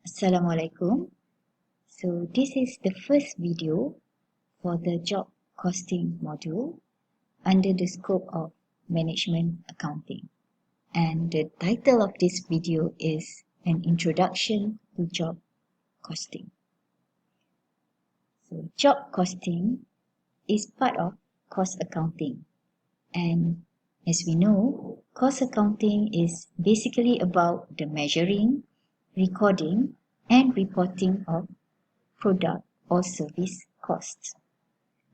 Assalamualaikum. So this is the first video for the job costing module under the scope of management accounting. And the title of this video is an introduction to job costing. So job costing is part of cost accounting. And as we know, cost accounting is basically about the measuring, recording, and reporting of product or service costs.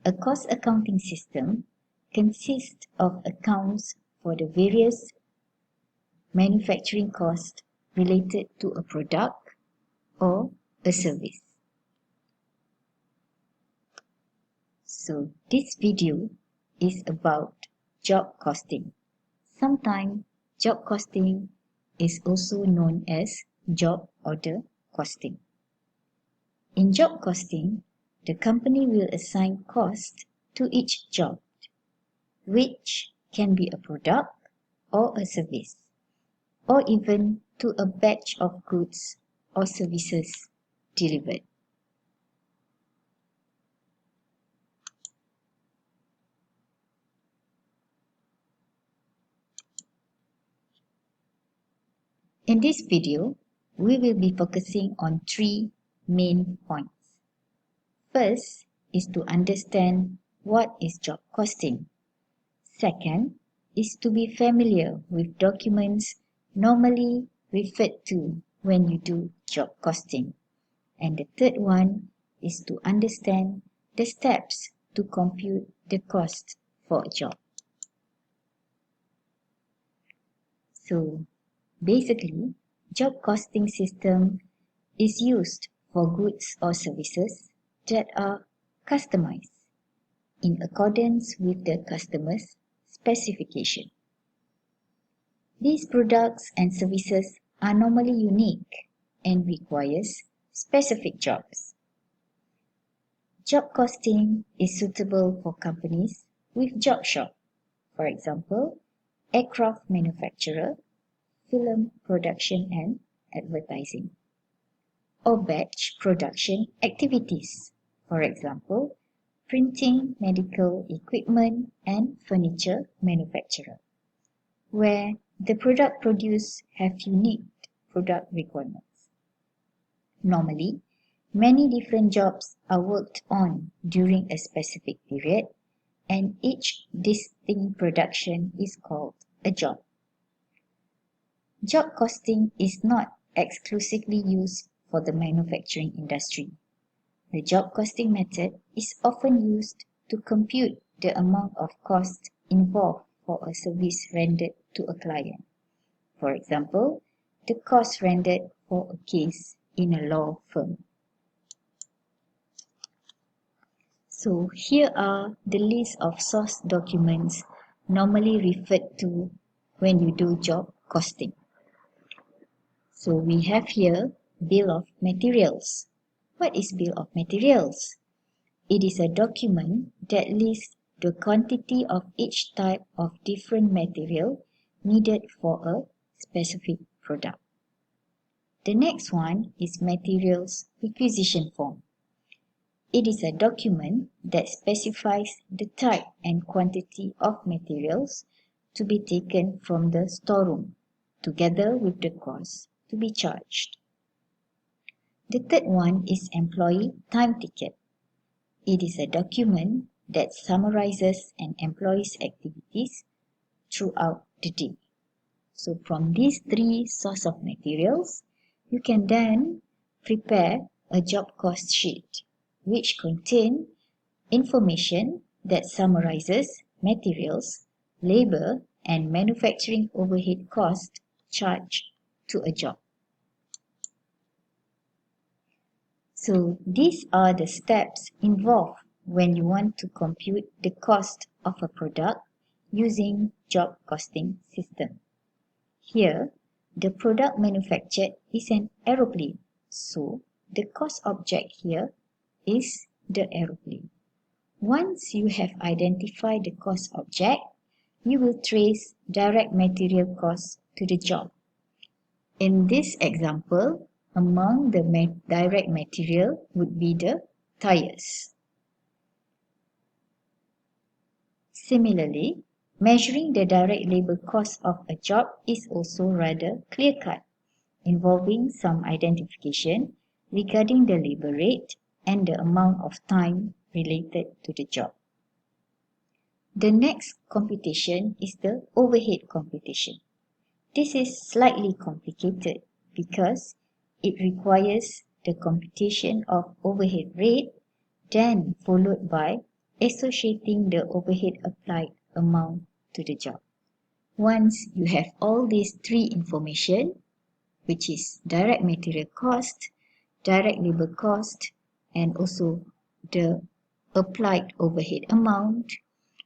A cost accounting system consists of accounts for the various manufacturing costs related to a product or a service. So this video is about job costing. Sometimes job costing is also known as job order costing. In job costing, the company will assign cost to each job, which can be a product or a service, or even to a batch of goods or services delivered. In this video, we will be focusing on three main points. First is to understand what is job costing. Second is to be familiar with documents normally referred to when you do job costing. And the third one is to understand the steps to compute the cost for a job. So basically, job costing system is used for goods or services that are customized in accordance with the customer's specification. These products and services are normally unique and requires specific jobs. Job costing is suitable for companies with job shop, for example, aircraft manufacturer, film production and advertising, or batch production activities, for example, printing, medical equipment and furniture manufacturer, where the product produced have unique product requirements. Normally, many different jobs are worked on during a specific period, and each distinct production is called a job. Job costing is not exclusively used for the manufacturing industry. The job costing method is often used to compute the amount of cost involved for a service rendered to a client. For example, the cost rendered for a case in a law firm. So here are the list of source documents normally referred to when you do job costing. So we have here bill of materials. What is bill of materials? It is a document that lists the quantity of each type of different material needed for a specific product. The next one is materials requisition form. It is a document that specifies the type and quantity of materials to be taken from the storeroom, together with the cost to be charged. The third one is employee time ticket. It is a document that summarizes an employee's activities throughout the day. So from these three sources of materials, you can then prepare a job cost sheet which contain information that summarizes materials, labor, and manufacturing overhead costs charged to a job. So these are the steps involved when you want to compute the cost of a product using job costing system. Here, the product manufactured is an aeroplane, so the cost object here is the aeroplane. Once you have identified the cost object, you will trace direct material costs to the job. In this example, among the direct material would be the tires. Similarly, measuring the direct labor cost of a job is also rather clear-cut, involving some identification regarding the labor rate and the amount of time related to the job. The next computation is the overhead computation. This is slightly complicated because it requires the computation of overhead rate, then followed by associating the overhead applied amount to the job. Once you have all these three information, which is direct material cost, direct labor cost, and also the applied overhead amount,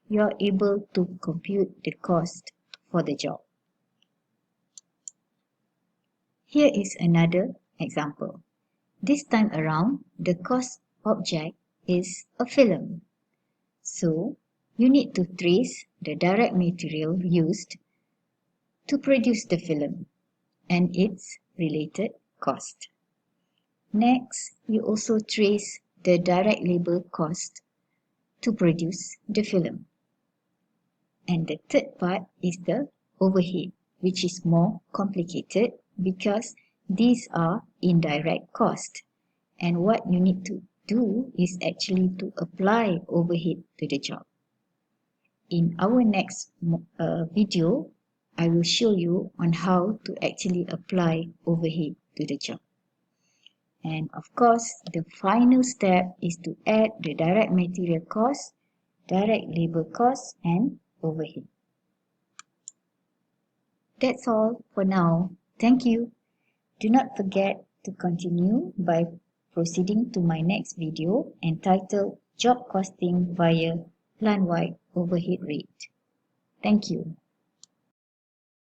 you are able to compute the cost for the job. Here is another example. This time around, the cost object is a film. So, you need to trace the direct material used to produce the film and its related cost. Next, you also trace the direct labor cost to produce the film. And the third part is the overhead, which is more complicated because these are indirect costs. And what you need to do is actually to apply overhead to the job. In our next video, I will show you on how to actually apply overhead to the job. And of course, the final step is to add the direct material cost, direct labor cost, and overhead. That's all for now. Thank you. Do not forget to continue by proceeding to my next video entitled Job Costing via Plant-Wide Overhead Rate. Thank you.